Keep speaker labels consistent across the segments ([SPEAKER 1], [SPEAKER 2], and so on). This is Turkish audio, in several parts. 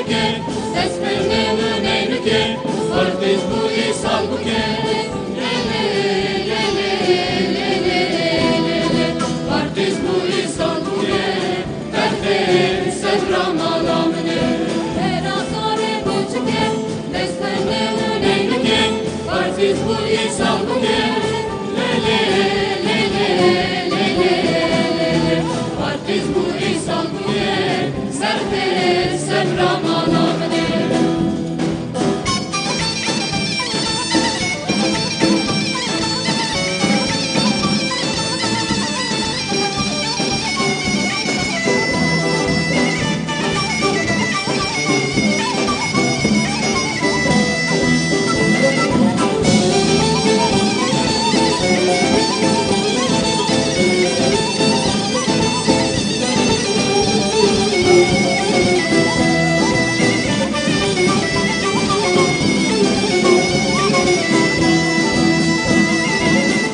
[SPEAKER 1] buçike, desmene neynuke, partiz bu isal buke. Lele, lele, lele, lele, partiz bu isal buke. Derde sevramanamne. Terasare buçike, desmene neynuke, partiz bu isal buke. Lele, lele, lele, lele, partiz bu isal buke. Derde sevramanamne.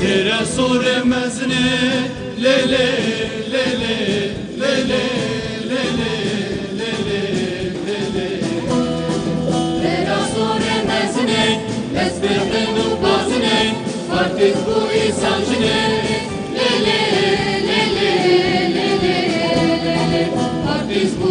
[SPEAKER 1] Tere soremezne lele lele lele lele lele lele. Tere soremezne lesberdenu bazne partiz bu isancne lele lele lele lele partiz bu